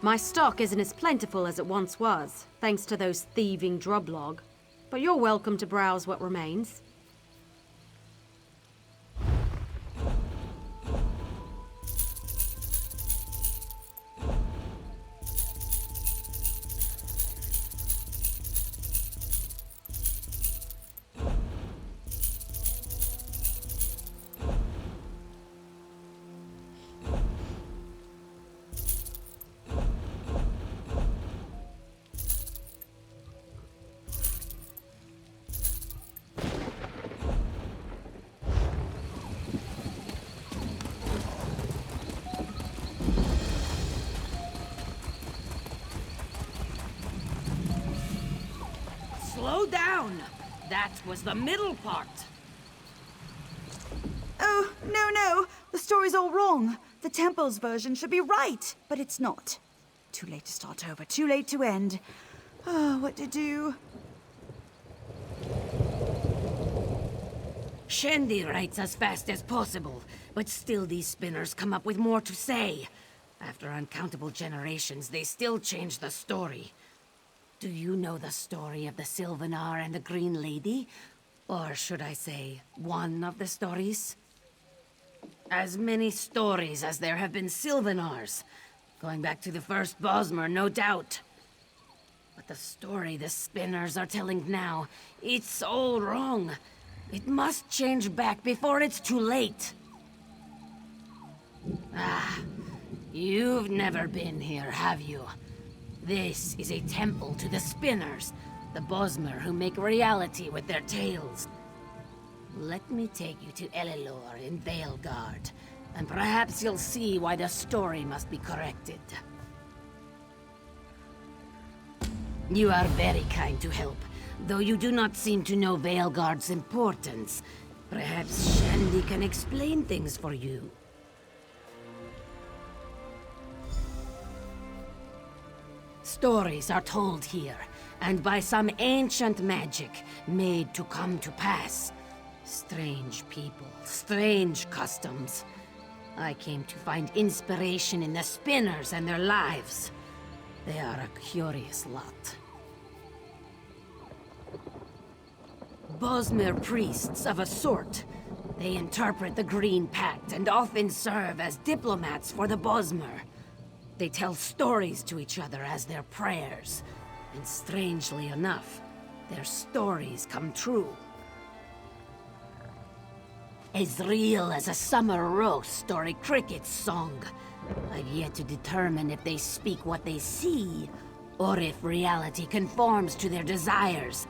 My stock isn't as plentiful as it once was, thanks to those thieving drublog. But you're welcome to browse what remains. Slow down! That was the middle part. Oh, no. The story's all wrong. The temple's version should be right, but it's not. Too late to start over, too late to end. Oh, what to do? Shandy writes as fast as possible, but still these spinners come up with more to say. After uncountable generations, they still change the story. Do you know the story of the Sylvanar and the Green Lady? Or should I say, one of the stories? As many stories as there have been Sylvanars. Going back to the first Bosmer, no doubt. But the story the spinners are telling now, it's all wrong. It must change back before it's too late. Ah, you've never been here, have you? This is a temple to the spinners, the Bosmer who make reality with their tales. Let me take you to Elilor in Veilguard, and perhaps you'll see why the story must be corrected. You are very kind to help, though you do not seem to know Veilguard's importance. Perhaps Shandy can explain things for you. Stories are told here, and by some ancient magic made to come to pass. Strange people, strange customs. I came to find inspiration in the spinners and their lives. They are a curious lot. Bosmer priests of a sort. They interpret the Green Pact and often serve as diplomats for the Bosmer. They tell stories to each other as their prayers. And strangely enough, their stories come true. As real as a summer roast or a cricket's song. I've yet to determine if they speak what they see, or if reality conforms to their desires.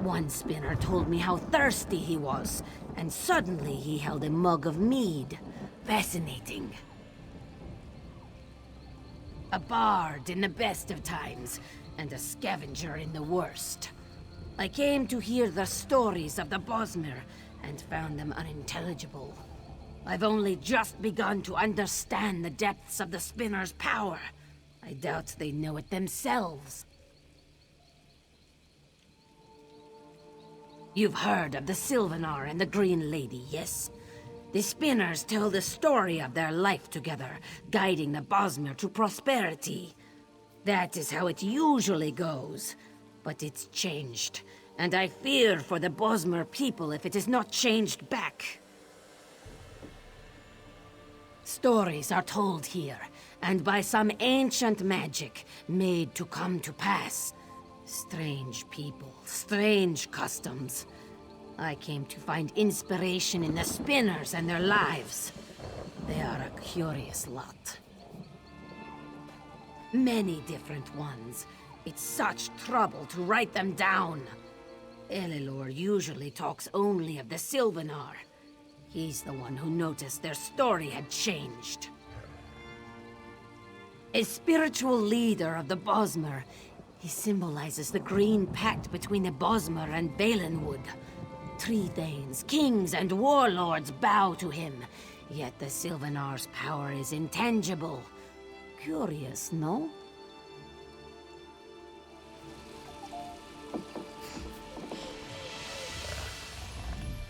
One spinner told me how thirsty he was, and suddenly he held a mug of mead. Fascinating. A bard in the best of times, and a scavenger in the worst. I came to hear the stories of the Bosmer, and found them unintelligible. I've only just begun to understand the depths of the spinner's power. I doubt they know it themselves. You've heard of the Sylvanar and the Green Lady, yes? The spinners tell the story of their life together, guiding the Bosmer to prosperity. That is how it usually goes. But it's changed, and I fear for the Bosmer people if it is not changed back. Stories are told here, and by some ancient magic made to come to pass. Strange people, strange customs. I came to find inspiration in the spinners and their lives. They are a curious lot. Many different ones. It's such trouble to write them down. Elilor usually talks only of the Sylvanar. He's the one who noticed their story had changed. A spiritual leader of the Bosmer, he symbolizes the Green Pact between the Bosmer and Valenwood. Tree Thanes, kings, and warlords bow to him, yet the Sylvanar's power is intangible. Curious, no?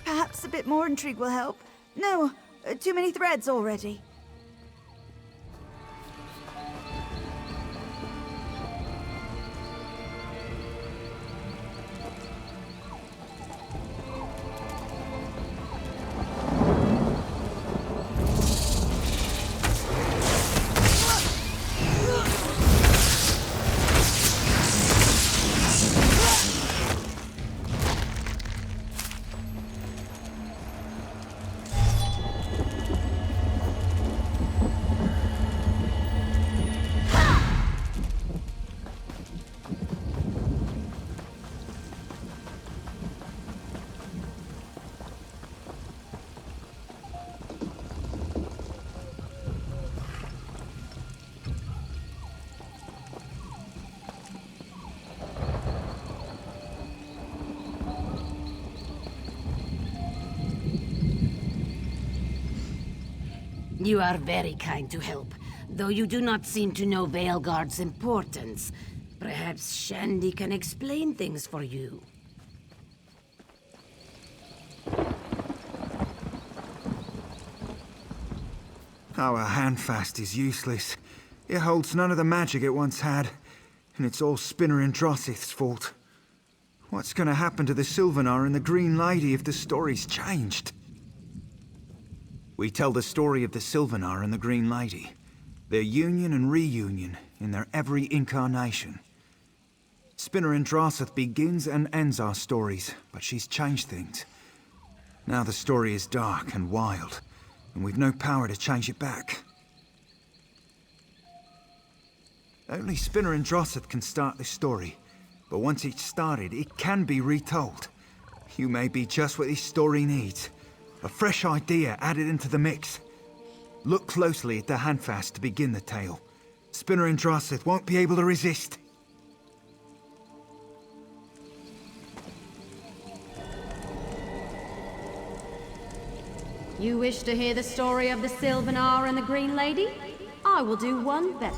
Perhaps a bit more intrigue will help. No, too many threads already. You are very kind to help, though you do not seem to know Veilguard's importance. Perhaps Shandy can explain things for you. Our handfast is useless. It holds none of the magic it once had, and it's all Spinner and Drossith's fault. What's gonna happen to the Sylvanar and the Green Lady if the story's changed? We tell the story of the Sylvanar and the Green Lady, their union and reunion in their every incarnation. Spinner and Drossith begins and ends our stories, but she's changed things. Now the story is dark and wild, and we've no power to change it back. Only Spinner and Drossith can start this story, but once it's started, it can be retold. You may be just what this story needs. A fresh idea added into the mix. Look closely at the handfast to begin the tale. Spinner and Drossith won't be able to resist. You wish to hear the story of the Sylvanar and the Green Lady? I will do one better.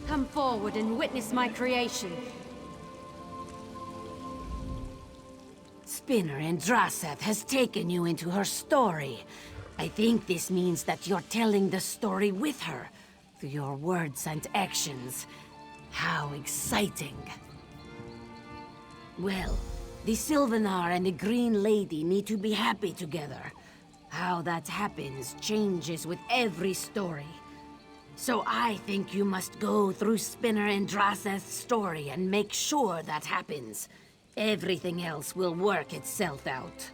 Come forward and witness my creation. Spinner and Drossith has taken you into her story. I think this means that you're telling the story with her, through your words and actions. How exciting. Well, the Sylvanar and the Green Lady need to be happy together. How that happens changes with every story. So I think you must go through Spinner and Drossith's story and make sure that happens. Everything else will work itself out.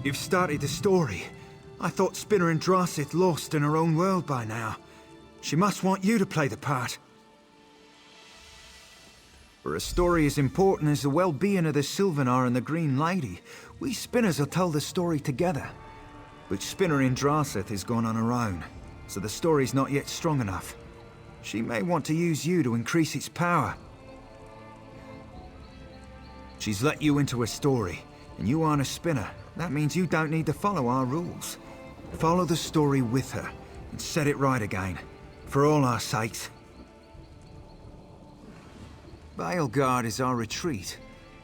You've started the story. I thought Spinner and Drossith lost in her own world by now. She must want you to play the part. For a story as important as the well-being of the Sylvanar and the Green Lady, we Spinners will tell the story together. But Spinner in Drossith has gone on her own, so the story's not yet strong enough. She may want to use you to increase its power. She's let you into her story, and you aren't a Spinner. That means you don't need to follow our rules. Follow the story with her, and set it right again. For all our sakes. Veilguard is our retreat,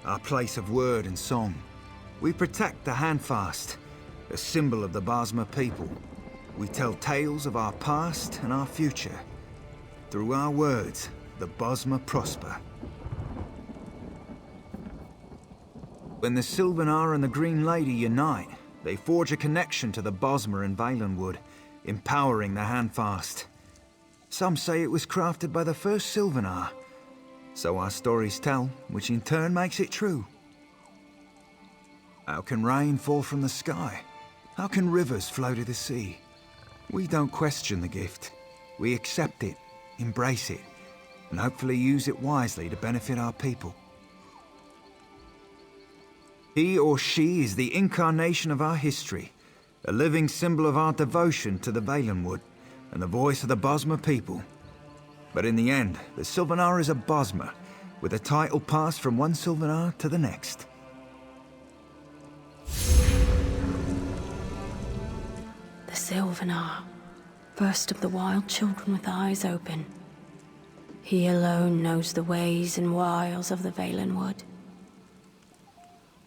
our place of word and song. We protect the handfast, a symbol of the Bosmer people. We tell tales of our past and our future. Through our words, the Bosmer prosper. When the Sylvanar and the Green Lady unite, they forge a connection to the Bosmer and Valenwood, empowering the handfast. Some say it was crafted by the first Sylvanar. So our stories tell, which in turn makes it true. How can rain fall from the sky? How can rivers flow to the sea? We don't question the gift. We accept it, embrace it, and hopefully use it wisely to benefit our people. He or she is the incarnation of our history, a living symbol of our devotion to the Valenwood, and the voice of the Bosmer people. But in the end, the Sylvanar is a Bosmer, with a title passed from one Sylvanar to the next. The Sylvanar, first of the wild children with eyes open. He alone knows the ways and wiles of the Valenwood.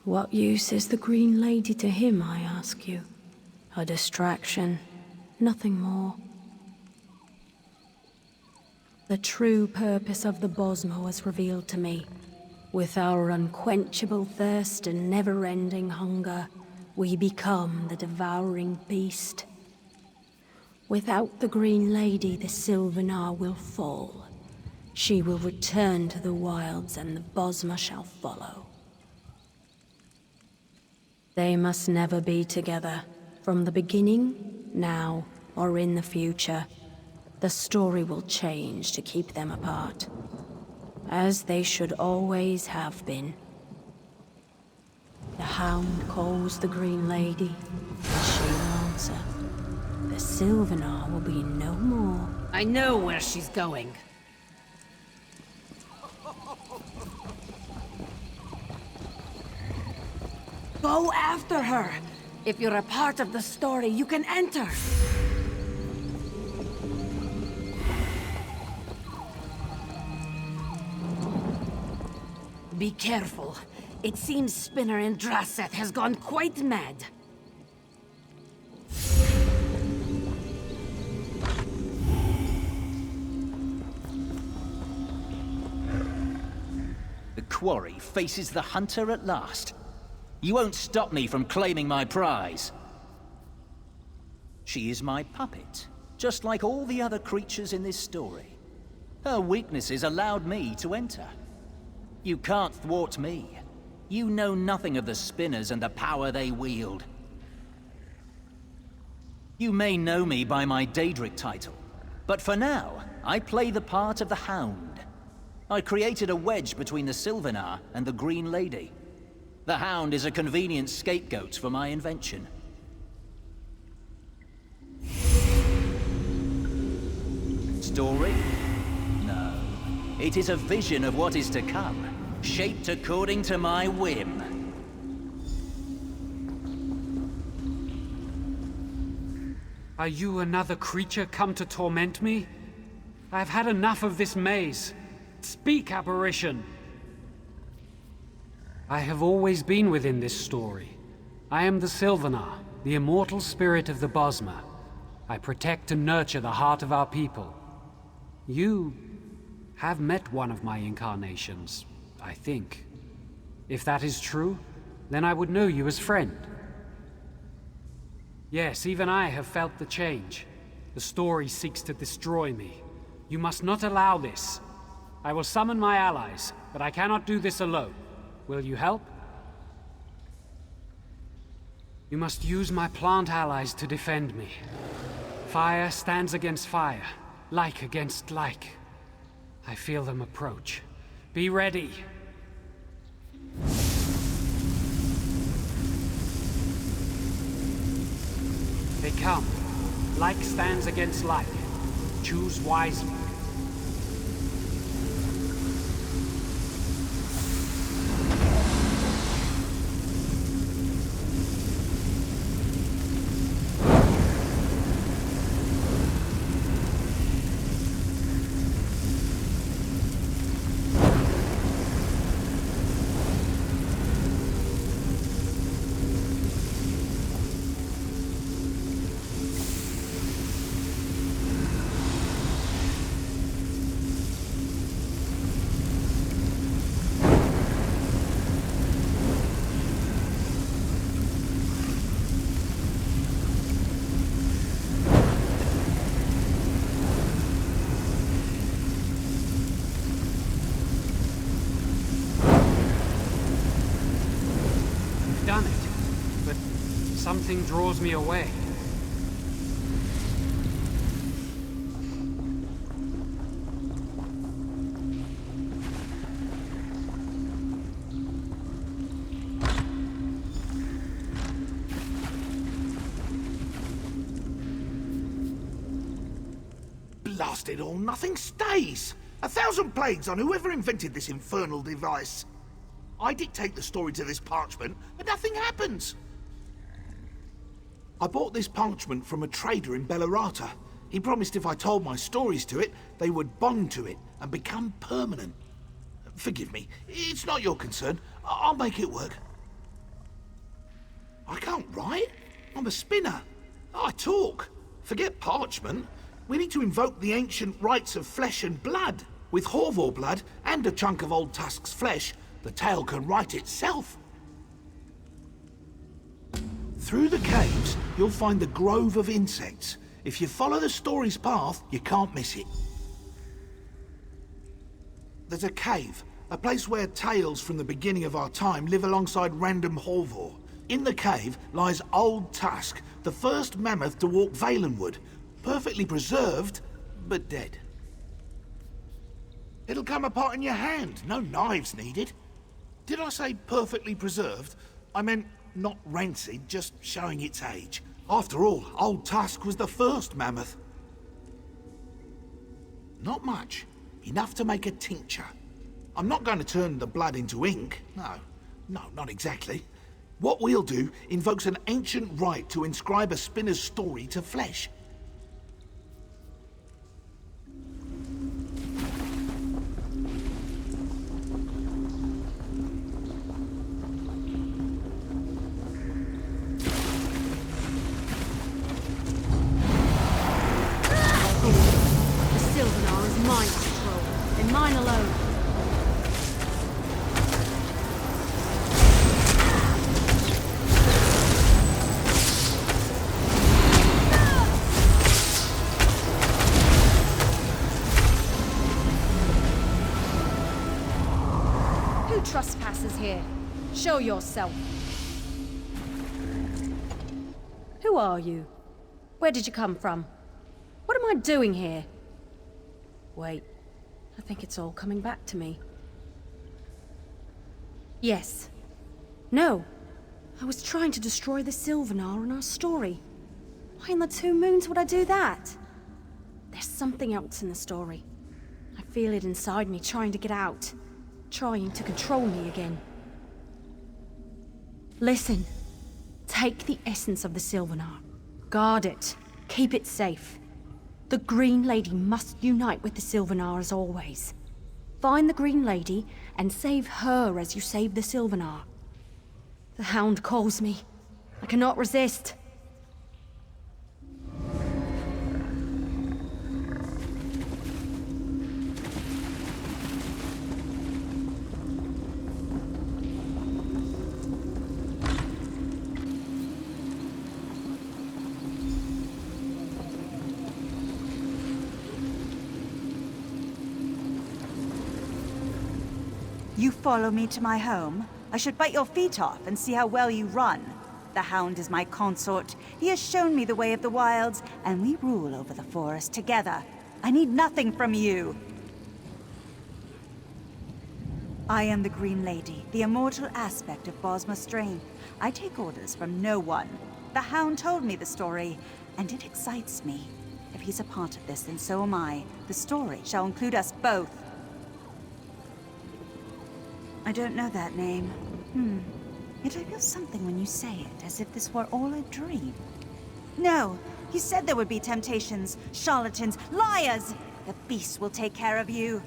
What use is the Green Lady to him, I ask you? A distraction, nothing more. The true purpose of the Bosmer was revealed to me. With our unquenchable thirst and never-ending hunger, we become the devouring beast. Without the Green Lady, the Sylvanar will fall. She will return to the wilds, and the Bosmer shall follow. They must never be together, from the beginning, now, or in the future. The story will change to keep them apart, as they should always have been. The Hound calls the Green Lady, and she will answer. The Sylvanar will be no more. I know where she's going. Go after her! If you're a part of the story, you can enter! Be careful. It seems Spinner in Drasseth has gone quite mad. The quarry faces the hunter at last. You won't stop me from claiming my prize. She is my puppet, just like all the other creatures in this story. Her weaknesses allowed me to enter. You can't thwart me. You know nothing of the spinners and the power they wield. You may know me by my Daedric title, but for now, I play the part of the Hound. I created a wedge between the Sylvanar and the Green Lady. The Hound is a convenient scapegoat for my invention. Story? No. It is a vision of what is to come, shaped according to my whim. Are you another creature come to torment me? I've had enough of this maze. Speak, apparition! I have always been within this story. I am the Sylvanar, the immortal spirit of the Bosmer. I protect and nurture the heart of our people. You have met one of my incarnations, I think. If that is true, then I would know you as friend. Yes, even I have felt the change. The story seeks to destroy me. You must not allow this. I will summon my allies, but I cannot do this alone. Will you help? You must use my plant allies to defend me. Fire stands against fire, like against like. I feel them approach. Be ready. They come. Like stands against like. Choose wisely. Done it, but something draws me away. Blast it all, nothing stays! 1,000 plagues on whoever invented this infernal device. I dictate the story to this parchment, but nothing happens. I bought this parchment from a trader in Bellerata. He promised if I told my stories to it, they would bond to it and become permanent. Forgive me, it's not your concern. I'll make it work. I can't write. I'm a spinner. I talk. Forget parchment. We need to invoke the ancient rites of flesh and blood. With Horvor blood and a chunk of Old Tusk's flesh, the tale can write itself. Through the caves, you'll find the grove of insects. If you follow the story's path, you can't miss it. There's a cave, a place where tales from the beginning of our time live alongside random Horvor. In the cave lies Old Tusk, the first mammoth to walk Valenwood, perfectly preserved, but dead. It'll come apart in your hand, no knives needed. Did I say perfectly preserved? I meant not rancid, just showing its age. After all, Old Tusk was the first mammoth. Not much. Enough to make a tincture. I'm not going to turn the blood into ink. No, not exactly. What we'll do invokes an ancient rite to inscribe a spinner's story to flesh. The Sylvanar is mine to control, and mine alone. Who trespasses here? Show yourself. Who are you? Where did you come from? What am I doing here? Wait, I think it's all coming back to me. Yes. No. I was trying to destroy the Sylvanar in our story. Why in the two moons would I do that? There's something else in the story. I feel it inside me trying to get out. Trying to control me again. Listen. Take the essence of the Sylvanar. Guard it. Keep it safe. The Green Lady must unite with the Sylvanar as always. Find the Green Lady and save her as you save the Sylvanar. The Hound calls me. I cannot resist. You follow me to my home? I should bite your feet off and see how well you run. The Hound is my consort. He has shown me the way of the wilds, and we rule over the forest together. I need nothing from you. I am the Green Lady, the immortal aspect of Bosma's strength. I take orders from no one. The Hound told me the story, and it excites me. If he's a part of this, then so am I. The story shall include us both. I don't know that name. Yet I feel something when you say it, as if this were all a dream. No, you said there would be temptations, charlatans, liars! The beast will take care of you.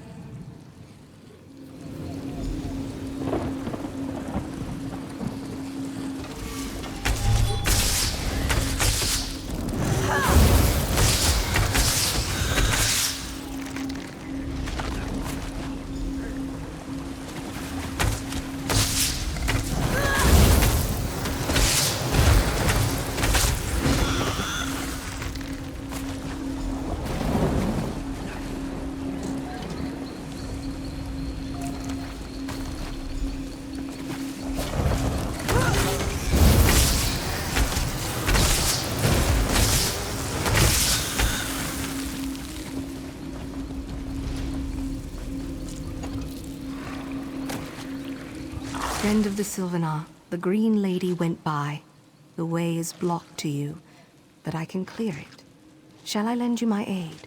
Friend of the Sylvanar, the Green Lady went by. The way is blocked to you, but I can clear it. Shall I lend you my aid?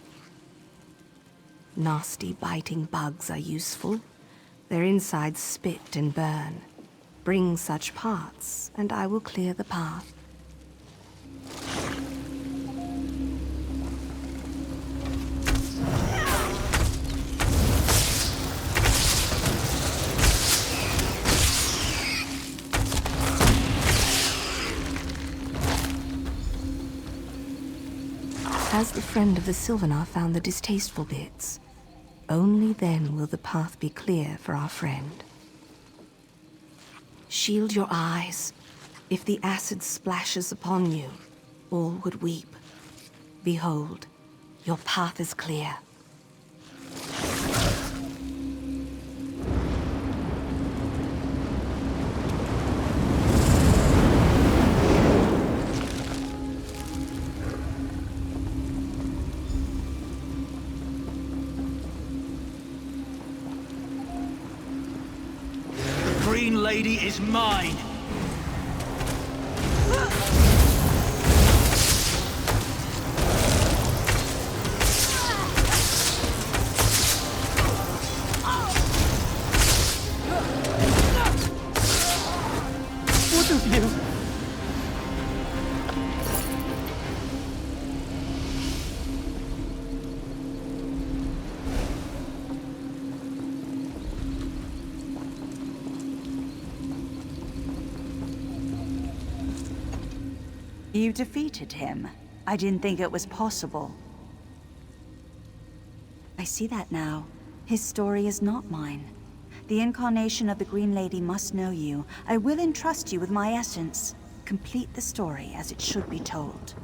Nasty biting bugs are useful. Their insides spit and burn. Bring such parts, and I will clear the path. Has the friend of the Sylvanar found the distasteful bits? Only then will the path be clear for our friend. Shield your eyes. If the acid splashes upon you, all would weep. Behold, your path is clear. Green Lady is mine! What does he You defeated him. I didn't think it was possible. I see that now. His story is not mine. The incarnation of the Green Lady must know you. I will entrust you with my essence. Complete the story as it should be told.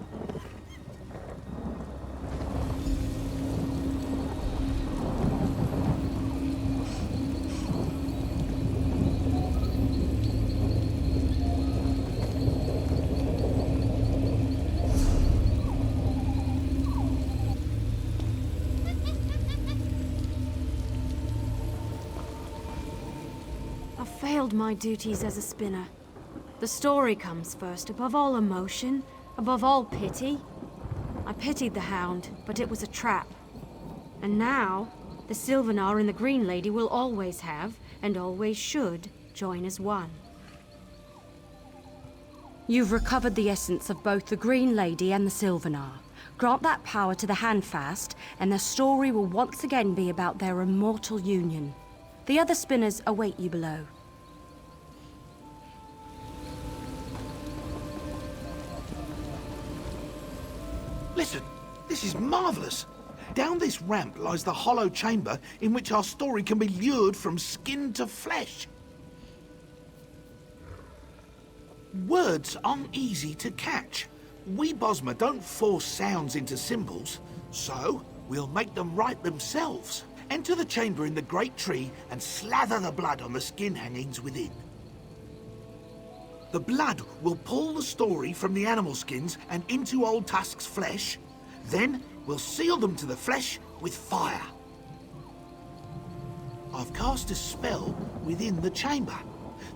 Failed my duties as a spinner. The story comes first, above all emotion, above all pity. I pitied the Hound, but it was a trap. And now, the Sylvanar and the Green Lady will always have, and always should, join as one. You've recovered the essence of both the Green Lady and the Sylvanar. Grant that power to the Handfast, and the story will once again be about their immortal union. The other spinners await you below. Listen, this is marvelous. Down this ramp lies the hollow chamber in which our story can be lured from skin to flesh. Words aren't easy to catch. We Bosma don't force sounds into symbols, so we'll make them write themselves. Enter the chamber in the great tree and slather the blood on the skin hangings within. The blood will pull the story from the animal skins and into Old Tusk's flesh. Then we'll seal them to the flesh with fire. I've cast a spell within the chamber.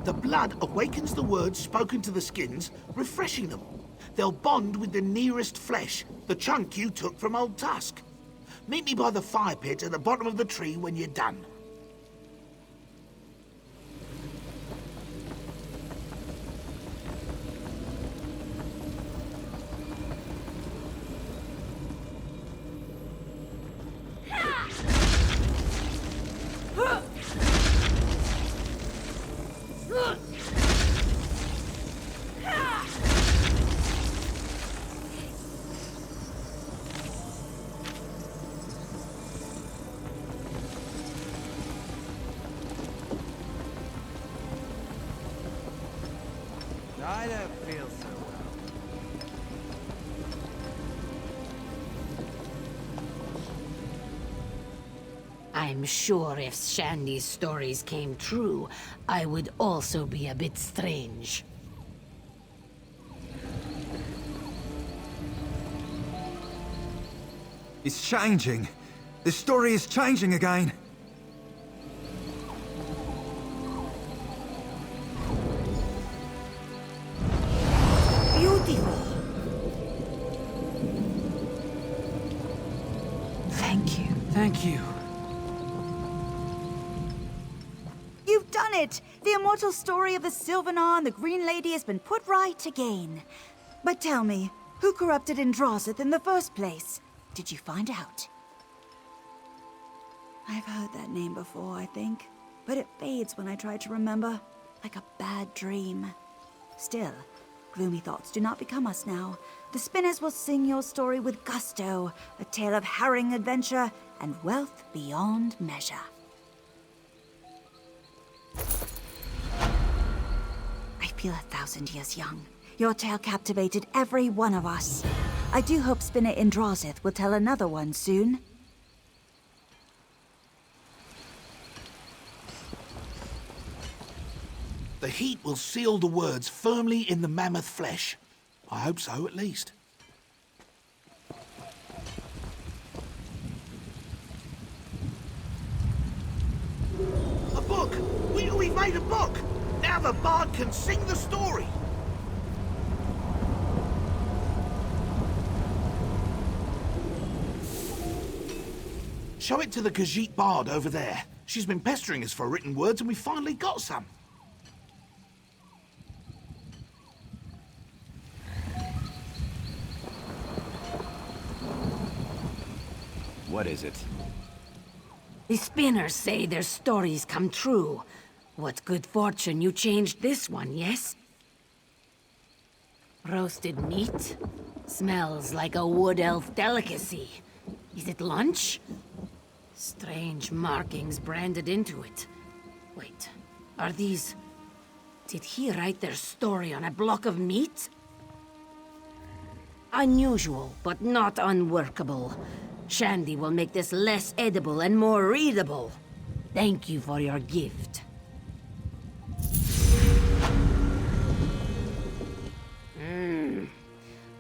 The blood awakens the words spoken to the skins, refreshing them. They'll bond with the nearest flesh, the chunk you took from Old Tusk. Meet me by the fire pit at the bottom of the tree when you're done. I don't feel so well. I'm sure if Shandy's stories came true, I would also be a bit strange. It's changing. The story is changing again. Beautiful. Thank you. Thank you. You've done it! The immortal story of the Sylvanar and the Green Lady has been put right again. But tell me, who corrupted Androzith in the first place? Did you find out? I've heard that name before, I think. But it fades when I try to remember, like a bad dream. Still, gloomy thoughts do not become us now. The spinners will sing your story with gusto, a tale of harrowing adventure and wealth beyond measure. I feel 1,000 years young. Your tale captivated every one of us. I do hope Spinner Androzith will tell another one soon. The heat will seal the words firmly in the mammoth flesh. I hope so, at least. A book! We've made a book! Now the bard can sing the story! Show it to the Khajiit bard over there. She's been pestering us for written words and we finally got some. What is it? The spinners say their stories come true. What good fortune you changed this one, yes? Roasted meat? Smells like a wood elf delicacy. Is it lunch? Strange markings branded into it. Wait, are these... Did he write their story on a block of meat? Unusual, but not unworkable. Shandy will make this less edible and more readable. Thank you for your gift.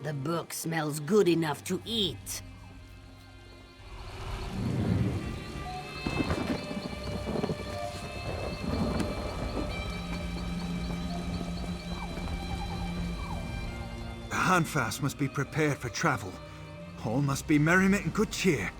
The book smells good enough to eat. The handfast must be prepared for travel. All must be merriment and good cheer.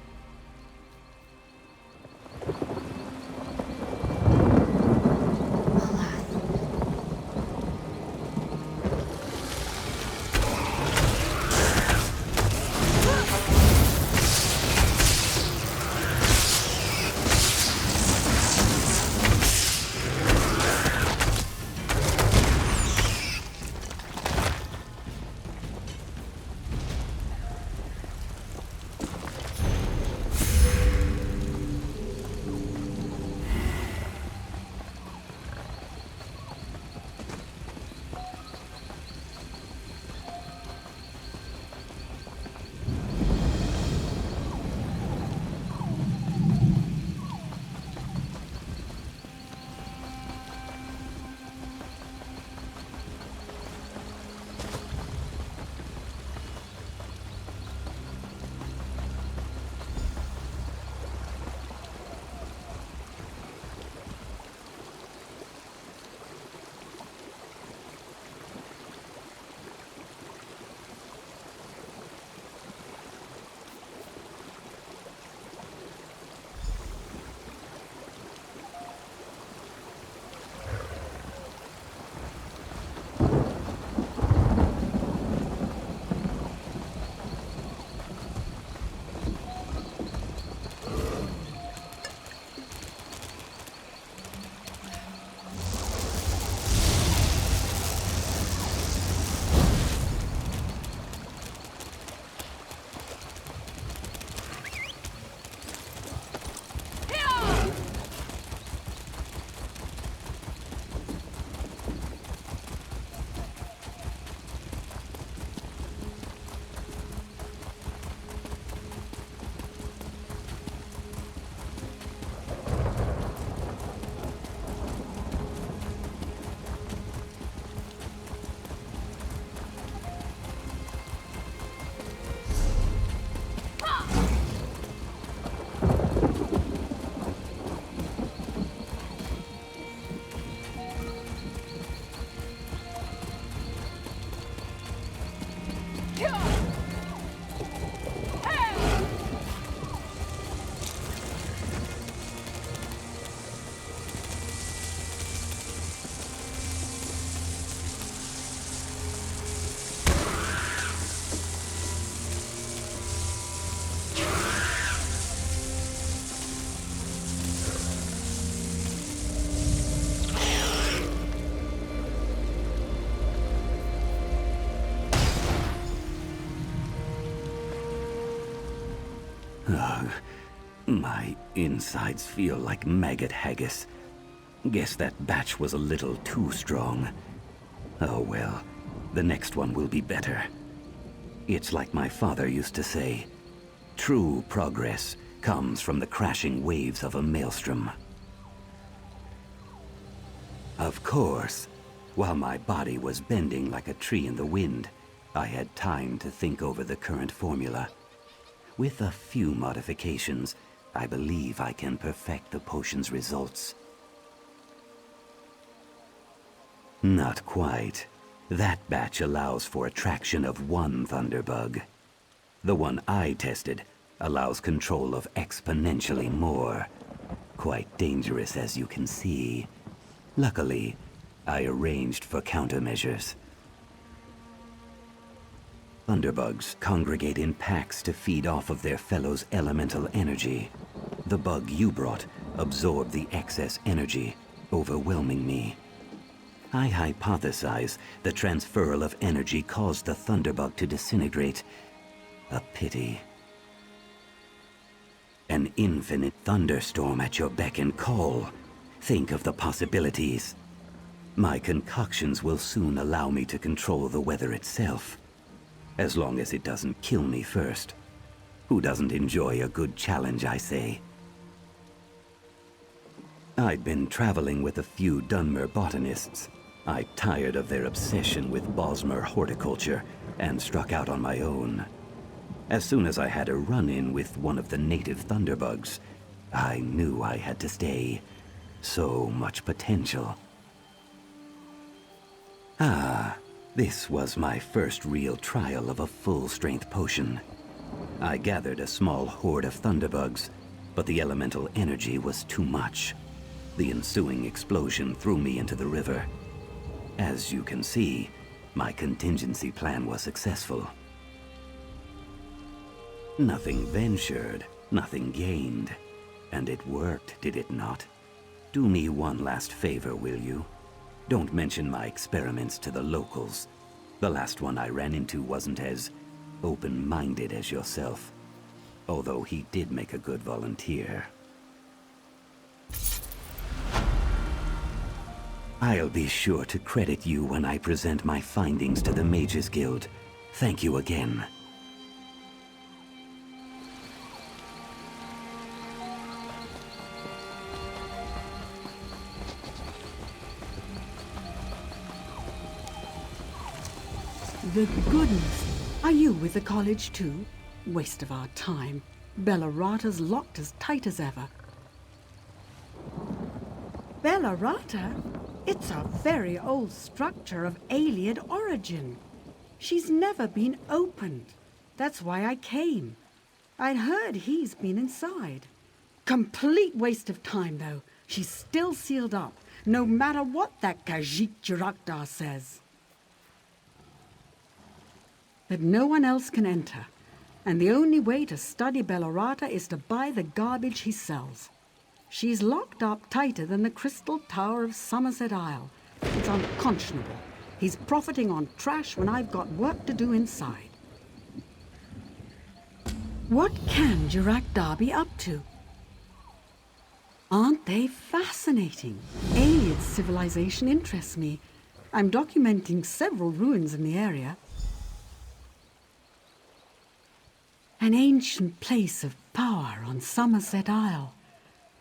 Ugh. My insides feel like maggot haggis. Guess that batch was a little too strong. Oh well, the next one will be better. It's like my father used to say, true progress comes from the crashing waves of a maelstrom. Of course, while my body was bending like a tree in the wind, I had time to think over the current formula. With a few modifications, I believe I can perfect the potion's results. Not quite. That batch allows for attraction of one thunderbug. The one I tested allows control of exponentially more. Quite dangerous, as you can see. Luckily, I arranged for countermeasures. Thunderbugs congregate in packs to feed off of their fellows' elemental energy. The bug you brought absorbed the excess energy, overwhelming me. I hypothesize the transferal of energy caused the thunderbug to disintegrate. A pity. An infinite thunderstorm at your beck and call. Think of the possibilities. My concoctions will soon allow me to control the weather itself. As long as it doesn't kill me first. Who doesn't enjoy a good challenge, I say? I'd been traveling with a few Dunmer botanists. I tired of their obsession with Bosmer horticulture and struck out on my own. As soon as I had a run-in with one of the native thunderbugs, I knew I had to stay. So much potential. Ah, this was my first real trial of a full-strength potion. I gathered a small horde of thunderbugs, but the elemental energy was too much. The ensuing explosion threw me into the river. As you can see, my contingency plan was successful. Nothing ventured, nothing gained. And it worked, did it not? Do me one last favor, will you? Don't mention my experiments to the locals. The last one I ran into wasn't as open-minded as yourself, although he did make a good volunteer. I'll be sure to credit you when I present my findings to the Mages Guild. Thank you again. The goodness! Are you with the college too? Waste of our time. Bellarata's locked as tight as ever. Bellarata? It's a very old structure of alien origin. She's never been opened. That's why I came. I'd heard he's been inside. Complete waste of time, though. She's still sealed up, no matter what that Kajik Jirakdar says. That no one else can enter, and the only way to study Bellarata is to buy the garbage he sells. She's locked up tighter than the Crystal Tower of Somerset Isle. It's unconscionable. He's profiting on trash when I've got work to do inside. What can Jirakdar be up to? Aren't they fascinating? Alien civilization interests me. I'm documenting several ruins in the area. An ancient place of power on Somerset Isle.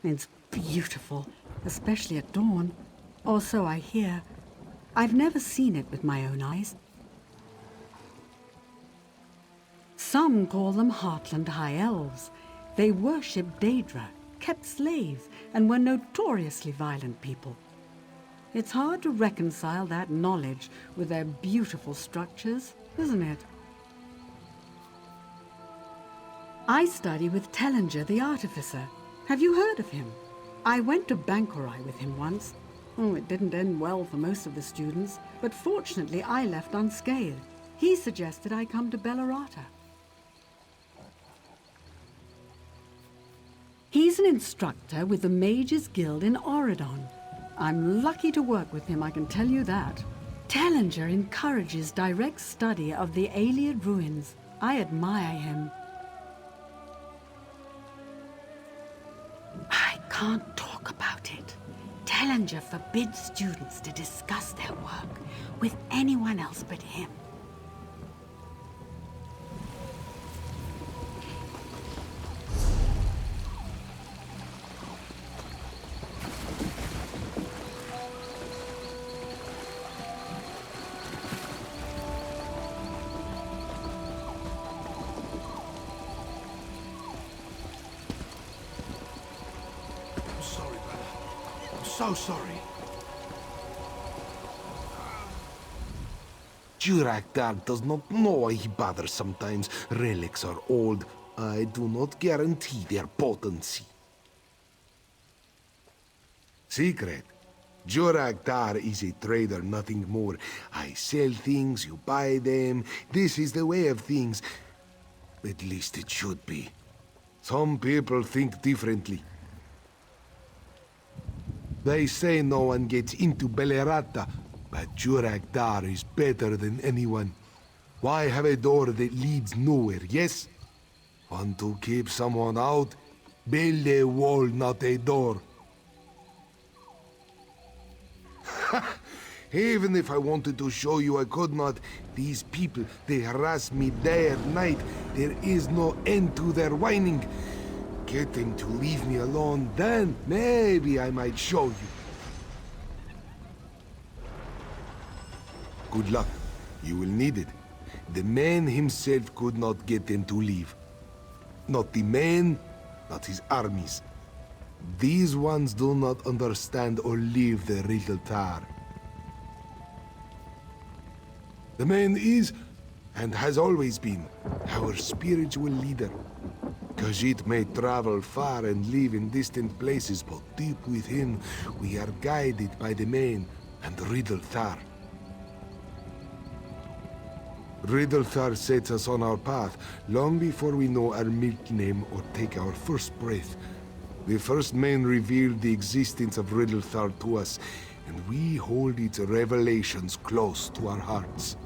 It's beautiful, especially at dawn. Or so I hear. I've never seen it with my own eyes. Some call them Heartland High Elves. They worshipped Daedra, kept slaves, and were notoriously violent people. It's hard to reconcile that knowledge with their beautiful structures, isn't it? I study with Tellinger the Artificer. Have you heard of him? I went to Banquerai with him once. Oh, it didn't end well for most of the students, but fortunately I left unscathed. He suggested I come to Bellarata. He's an instructor with the Mages Guild in Auridon. I'm lucky to work with him, I can tell you that. Tellinger encourages direct study of the Ayleid ruins. I admire him. I can't talk about it. Tellinger forbids students to discuss their work with anyone else but him. So sorry. Jirakdar does not know why he bothers sometimes. Relics are old. I do not guarantee their potency. Secret. Jirakdar is a trader, nothing more. I sell things, you buy them. This is the way of things. At least it should be. Some people think differently. They say no one gets into Bellarata, But Jurak-Dar is better than anyone. Why have a door that leads nowhere, yes? Want to keep someone out? Build a wall, not a door. Even if I wanted to show you, I could not. These people, they harass me day and night. There is no end to their whining. Get them to leave me alone, then maybe I might show you. Good luck. You will need it. The man himself could not get them to leave. Not the man, not his armies. These ones do not understand or leave the Riddle Tar. The man is, and has always been, our spiritual leader. Khajiit may travel far and live in distant places, but deep within, we are guided by the man and Riddle Tar. Riddle Tar sets us on our path long before we know our milk name or take our first breath. The first man revealed the existence of Riddle Tar to us, and we hold its revelations close to our hearts.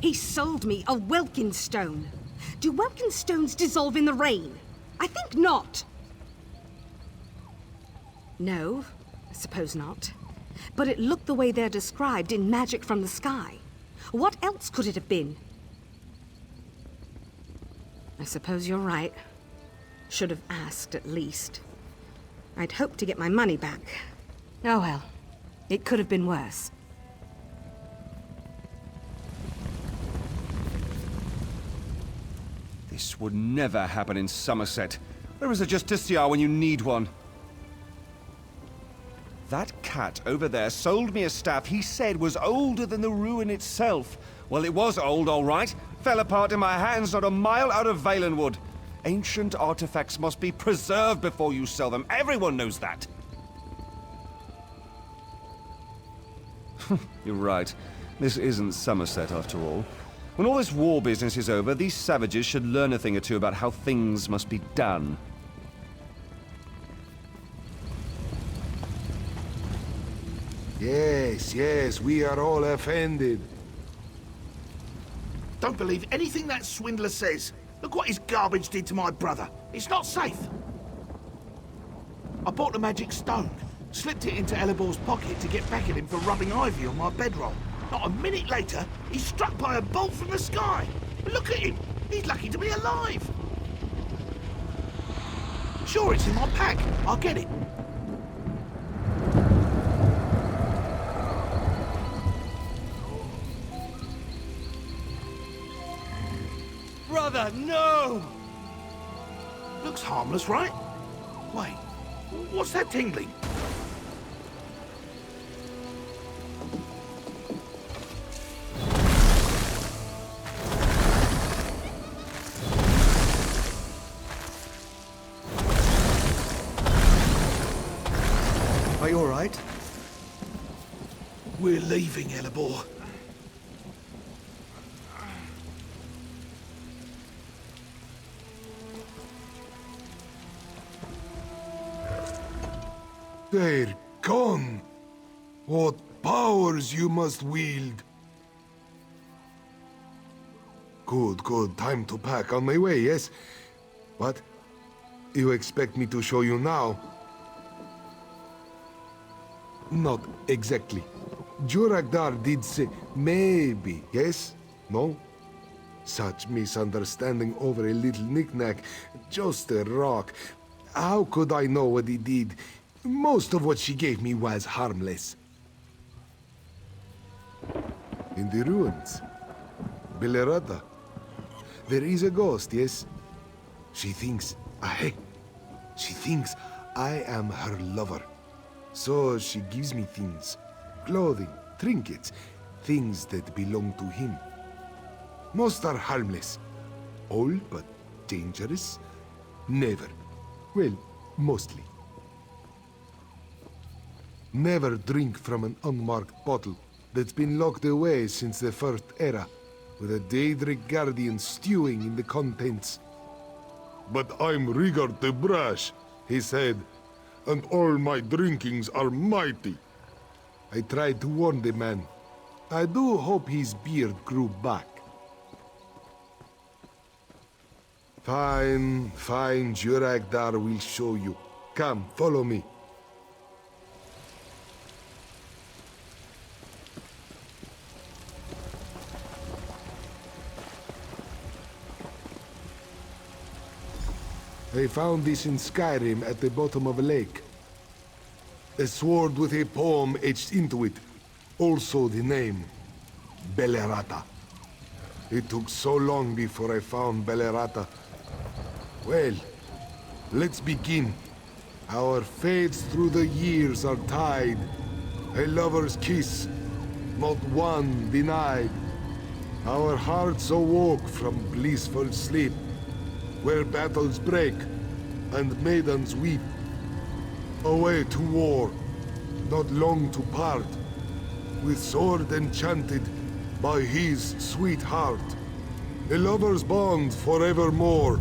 He sold me a Welkin stone. Do Welkin stones dissolve in the rain? I think not. No, I suppose not. But it looked the way they're described in Magic from the Sky. What else could it have been? I suppose you're right. Should have asked, at least. I'd hoped to get my money back. Oh well, it could have been worse. This would never happen in Somerset. Where is a justiciar when you need one? That cat over there sold me a staff he said was older than the ruin itself. Well, it was old, all right. Fell apart in my hands not a mile out of Valenwood. Ancient artifacts must be preserved before you sell them. Everyone knows that. You're right. This isn't Somerset, after all. When all this war business is over, these savages should learn a thing or two about how things must be done. Yes, yes, we are all offended. Don't believe anything that swindler says. Look what his garbage did to my brother. It's not safe. I bought the magic stone, slipped it into Elibor's pocket to get back at him for rubbing ivy on my bedroll. Not a minute later, he's struck by a bolt from the sky. Look at him. He's lucky to be alive. Sure, it's in my pack. I'll get it. Brother, no! Looks harmless, right? Wait, what's that tingling? Are you all right? We're leaving, Elibor. They're gone. What powers you must wield. Good, good. Time to pack. On my way, yes? What? You expect me to show you now? Not exactly. Jurak-Dar did say maybe, yes? No? Such misunderstanding over a little knick-knack. Just a rock. How could I know what he did? Most of what she gave me was harmless. In the ruins. Belerata. There is a ghost, yes? She thinks I am her lover. So she gives me things. Clothing, trinkets, things that belong to him. Most are harmless. All but dangerous? Never. Well, mostly. Never drink from an unmarked bottle that's been locked away since the First Era, with a Daedric Guardian stewing in the contents. But I'm Rigard the Brash, he said, and all my drinkings are mighty. I tried to warn the man. I do hope his beard grew back. Fine, fine, Juragdar will show you. Come, follow me. I found this in Skyrim at the bottom of a lake. A sword with a poem etched into it. Also the name, Belerata. It took so long before I found Belerata. Well, let's begin. Our fates through the years are tied. A lover's kiss, not one denied. Our hearts awoke from blissful sleep, where battles break and maidens weep. Away to war, not long to part, with sword enchanted by his sweet heart. A lover's bond forevermore,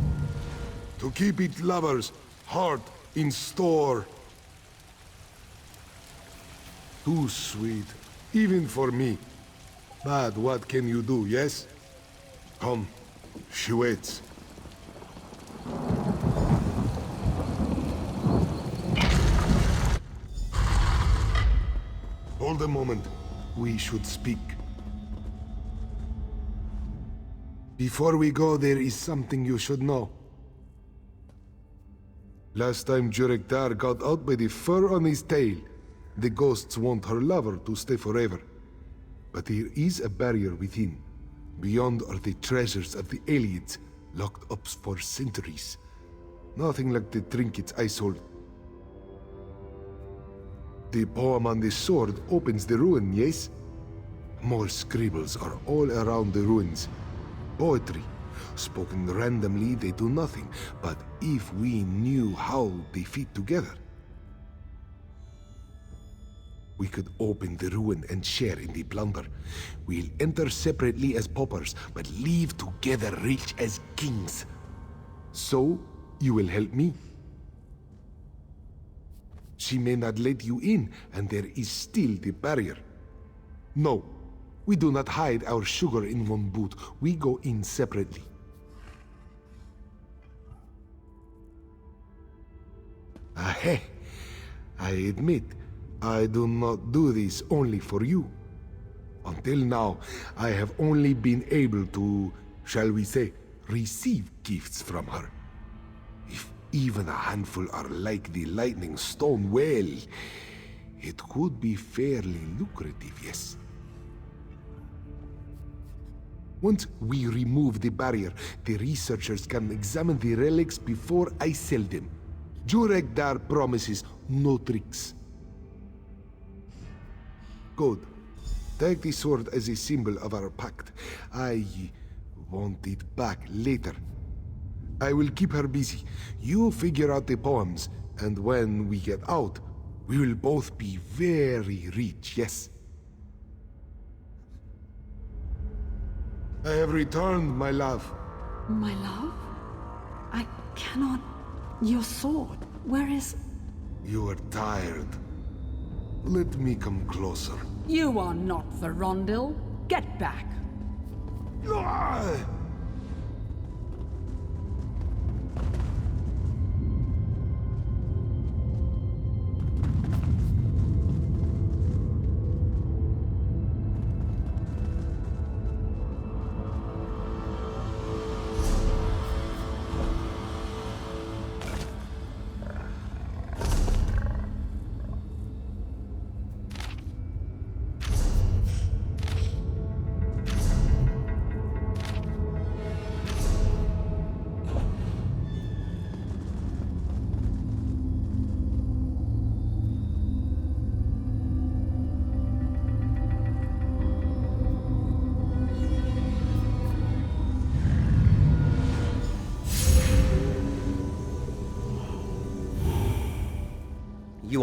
to keep each lover's heart in store. Too sweet, even for me. But what can you do, yes? Come, she waits. Hold a moment. We should speak. Before we go, there is something you should know. Last time Jurekdar got out by the fur on his tail, the ghosts want her lover to stay forever. But there is a barrier within. Beyond are the treasures of the aliens, locked up for centuries. Nothing like the trinkets I sold. The poem on the sword opens the ruin, yes? More scribbles are all around the ruins. Poetry. Spoken randomly, they do nothing. But if we knew how they fit together, we could open the ruin and share in the plunder. We'll enter separately as paupers, but leave together rich as kings. So, you will help me? She may not let you in, and there is still the barrier. No, we do not hide our sugar in one boot. We go in separately. Aheh, I admit, I do not do this only for you. Until now, I have only been able to, shall we say, receive gifts from her. If even a handful are like the lightning stone, well, it could be fairly lucrative, yes. Once we remove the barrier, the researchers can examine the relics before I sell them. Jurekdar promises no tricks. Good. Take the sword as a symbol of our pact. I want it back later. I will keep her busy. You figure out the poems, and when we get out, we will both be very rich, yes? I have returned, my love. My love? I cannot... Your sword, where is... You are tired. Let me come closer. You are not Verondil. Get back.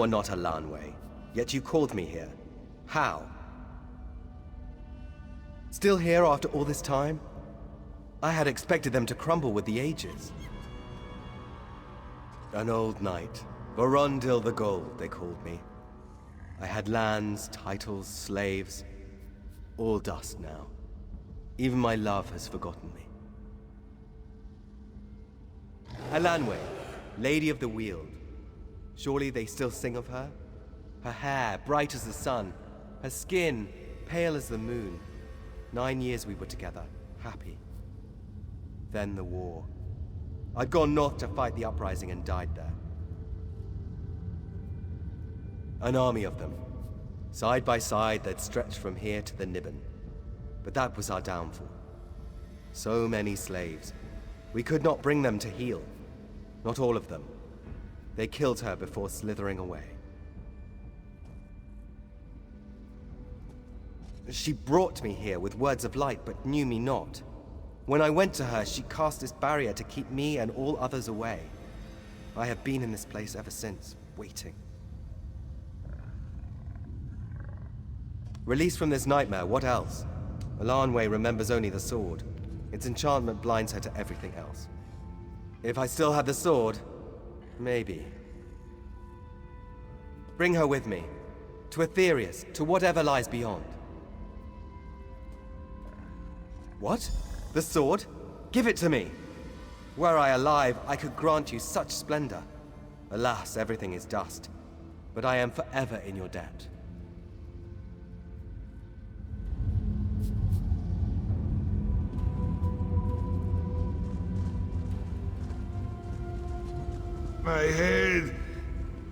are not a Lanway, yet you called me here. How? Still here after all this time? I had expected them to crumble with the ages. An old knight. Vorondil the Gold, they called me. I had lands, titles, slaves. All dust now. Even my love has forgotten me. A Lanway, Lady of the Weald. Surely they still sing of her? Her hair, bright as the sun. Her skin, pale as the moon. 9 years we were together, happy. Then the war. I'd gone north to fight the uprising and died there. An army of them. Side by side, they'd stretched from here to the Niben. But that was our downfall. So many slaves. We could not bring them to heel. Not all of them. They killed her before slithering away. She brought me here with words of light, but knew me not. When I went to her, she cast this barrier to keep me and all others away. I have been in this place ever since, waiting. Released from this nightmare, what else? Alanway remembers only the sword. Its enchantment blinds her to everything else. If I still had the sword, maybe. Bring her with me. To Aetherius, to whatever lies beyond. What? The sword? Give it to me! Were I alive, I could grant you such splendor. Alas, everything is dust. But I am forever in your debt. My head!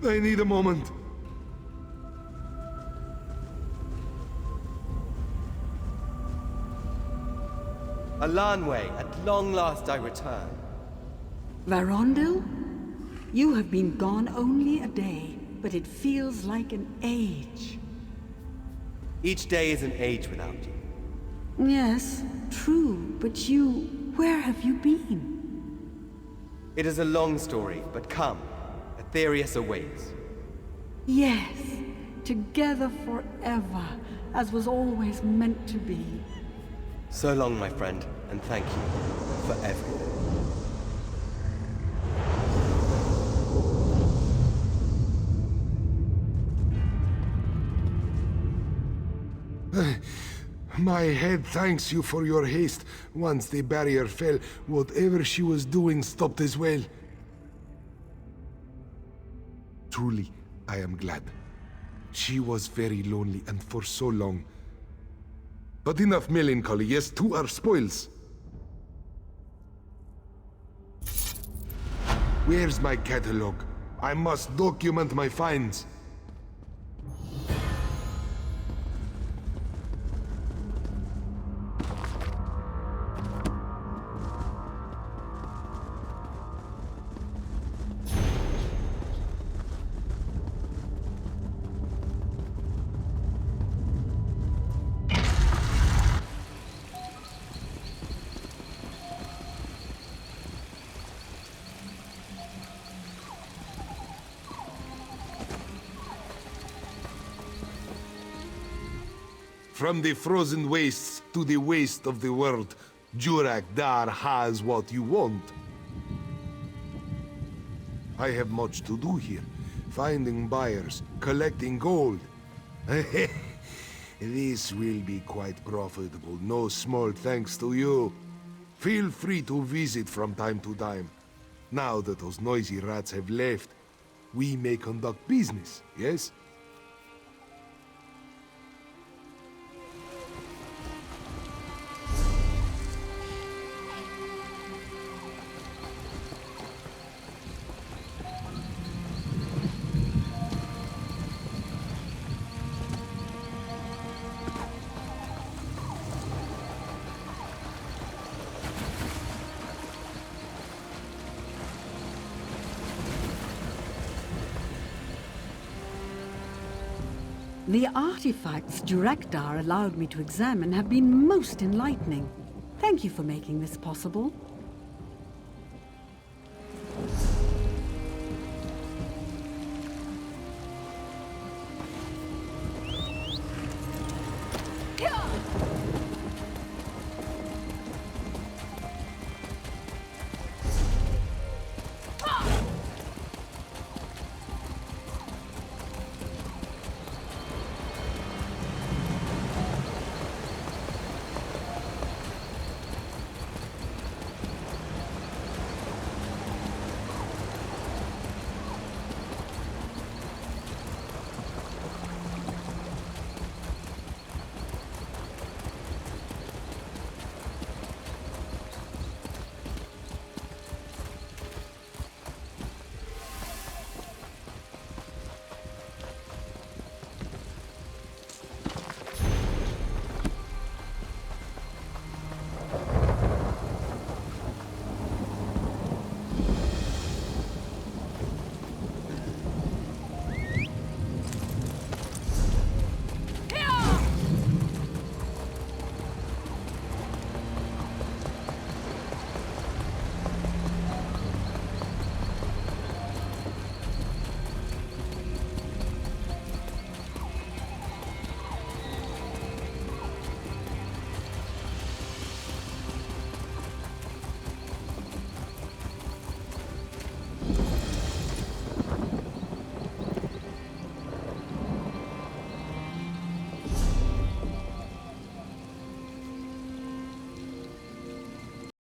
I need a moment. Alanway, at long last I return. Vorondil? You have been gone only a day, but it feels like an age. Each day is an age without you. Yes, true, but where have you been? It is a long story, but come. Aetherius awaits. Yes, together forever, as was always meant to be. So long, my friend, and thank you for everything. My head thanks you for your haste. Once the barrier fell, whatever she was doing stopped as well. Truly, I am glad. She was very lonely, and for so long. But enough melancholy, yes, to our spoils. Where's my catalogue? I must document my finds. From the frozen wastes to the waste of the world, Jurak Dar has what you want. I have much to do here. Finding buyers, collecting gold. This will be quite profitable, no small thanks to you. Feel free to visit from time to time. Now that those noisy rats have left, we may conduct business, yes? The artifacts Jurekdar allowed me to examine have been most enlightening. Thank you for making this possible.